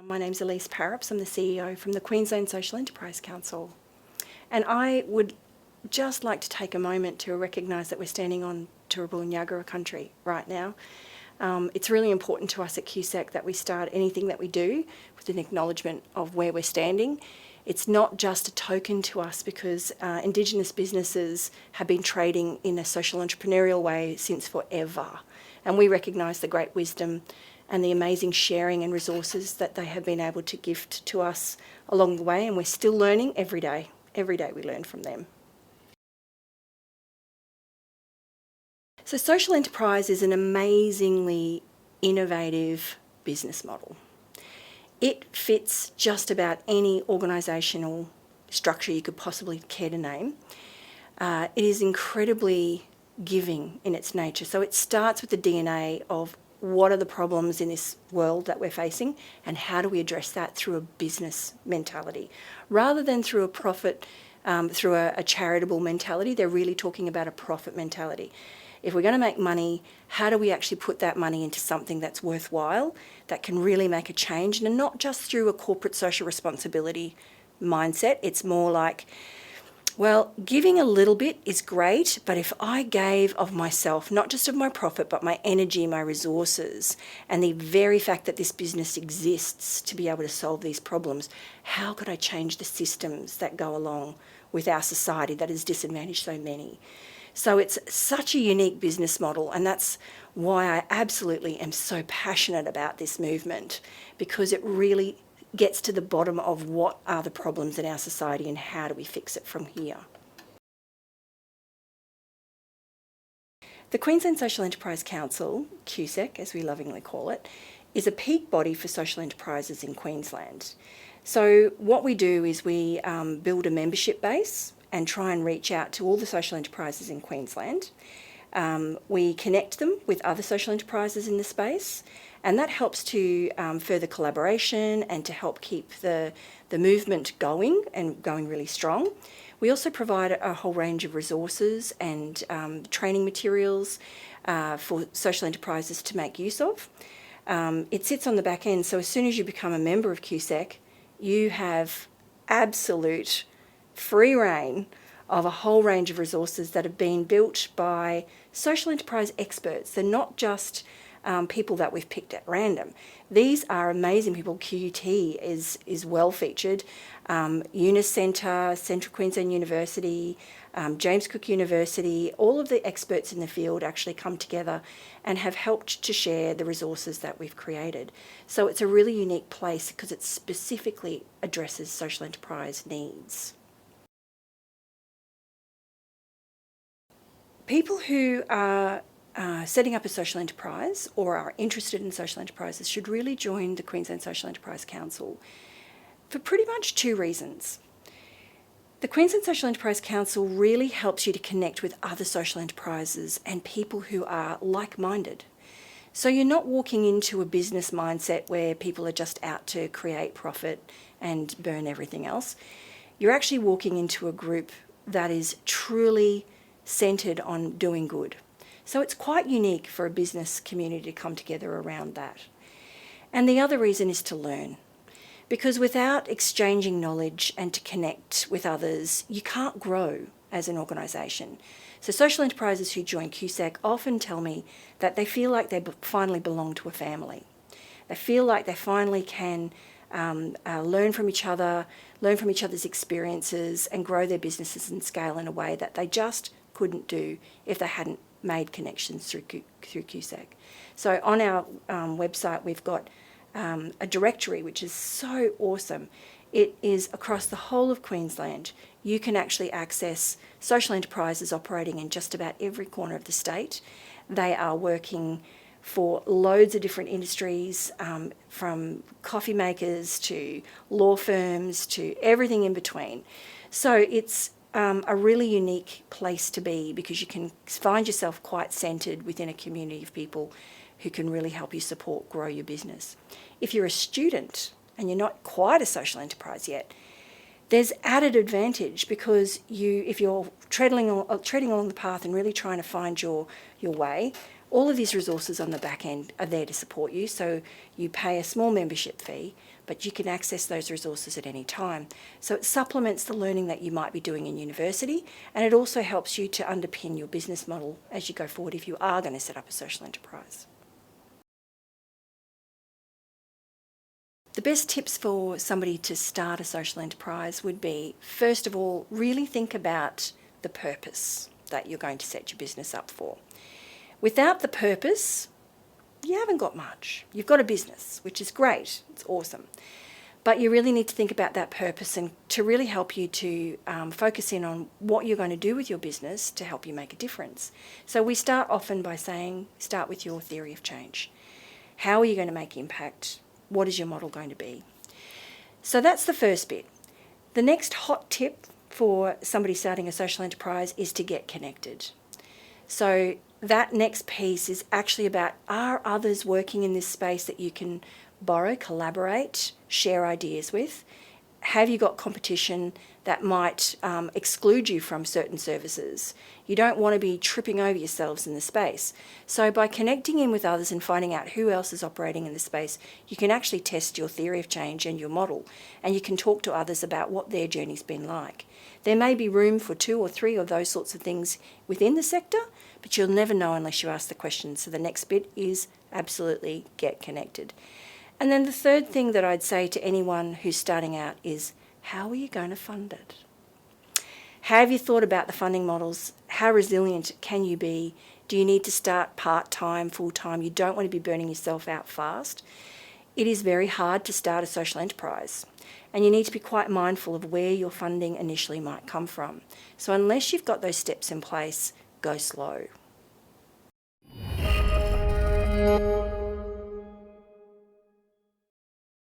My name's Elise Parups. I'm the CEO from the Queensland Social Enterprise Council. And I would just like to take a moment to recognise that we're standing on Turrbal and Yagara country right now. It's really important to us at QSEC that we start anything that we do with an acknowledgement of where we're standing. It's not just a token to us because Indigenous businesses have been trading in a social entrepreneurial way since forever. And we recognise the great wisdom and the amazing sharing and resources that they have been able to gift to us along the way, and we're still learning every day. Every day we learn from them. So social enterprise is an amazingly innovative business model. It fits just about any organisational structure you could possibly care to name. It is incredibly giving in its nature. So it starts with the DNA of what are the problems in this world that we're facing and how do we address that through a business mentality rather than through a profit, through a charitable mentality. They're really talking about a profit mentality. If we're going to make money, how do we actually put that money into something that's worthwhile, that can really make a change, and not just through a corporate social responsibility mindset. It's more like, well, giving a little bit is great, but if I gave of myself, not just of my profit, but my energy, my resources, and the very fact that this business exists to be able to solve these problems, how could I change the systems that go along with our society that has disadvantaged so many? So it's such a unique business model, and that's why I absolutely am so passionate about this movement, because it really gets to the bottom of what are the problems in our society and how do we fix it from here. The Queensland Social Enterprise Council, QSEC as we lovingly call it, is a peak body for social enterprises in Queensland. So what we do is we build a membership base and try and reach out to all the social enterprises in Queensland. We connect them with other social enterprises in the space, and that helps to further collaboration and to help keep the movement going and going really strong. We also provide a whole range of resources and training materials for social enterprises to make use of. It sits on the back end, so as soon as you become a member of QSEC, you have absolute free reign of a whole range of resources that have been built by social enterprise experts. They're not just people that we've picked at random. These are amazing people. QUT is well featured. Eunice Centre, Central Queensland University, James Cook University, all of the experts in the field actually come together and have helped to share the resources that we've created. So it's a really unique place because it specifically addresses social enterprise needs. People who are setting up a social enterprise or are interested in social enterprises should really join the Queensland Social Enterprise Council for pretty much two reasons. The Queensland Social Enterprise Council really helps you to connect with other social enterprises and people who are like-minded. So you're not walking into a business mindset where people are just out to create profit and burn everything else. You're actually walking into a group that is truly centred on doing good. So it's quite unique for a business community to come together around that. And the other reason is to learn. Because without exchanging knowledge and to connect with others, you can't grow as an organisation. So social enterprises who join QSEC often tell me that they feel like they finally belong to a family. They feel like they finally can learn from each other, learn from each other's experiences and grow their businesses and scale in a way that they just couldn't do if they hadn't made connections through QSEC. So on our website we've got a directory which is so awesome. It is across the whole of Queensland. You can actually access social enterprises operating in just about every corner of the state. They are working for loads of different industries, from coffee makers to law firms to everything in between. So it's a really unique place to be because you can find yourself quite centred within a community of people who can really help you grow your business. If you're a student and you're not quite a social enterprise yet, there's added advantage because if you're treading along the path and really trying to find your way, All of these resources on the back end are there to support you, so you pay a small membership fee, but you can access those resources at any time. So it supplements the learning that you might be doing in university, and it also helps you to underpin your business model as you go forward if you are going to set up a social enterprise. The best tips for somebody to start a social enterprise would be, first of all, really think about the purpose that you're going to set your business up for. Without the purpose, you haven't got much. You've got a business, which is great. It's awesome. But you really need to think about that purpose and to really help you to focus in on what you're going to do with your business to help you make a difference. So we start often by saying, start with your theory of change. How are you going to make impact? What is your model going to be? So that's the first bit. The next hot tip for somebody starting a social enterprise is to get connected. So that next piece is actually about, are others working in this space that you can borrow, collaborate, share ideas with? Have you got competition that might exclude you from certain services? You don't want to be tripping over yourselves in the space. So by connecting in with others and finding out who else is operating in the space, you can actually test your theory of change and your model, and you can talk to others about what their journey's been like. There may be room for 2 or 3 of those sorts of things within the sector, but you'll never know unless you ask the question. So the next bit is absolutely get connected. And then the third thing that I'd say to anyone who's starting out is, how are you going to fund it? Have you thought about the funding models? How resilient can you be? Do you need to start part-time, full-time? You don't want to be burning yourself out fast. It is very hard to start a social enterprise, and you need to be quite mindful of where your funding initially might come from. So unless you've got those steps in place, go slow.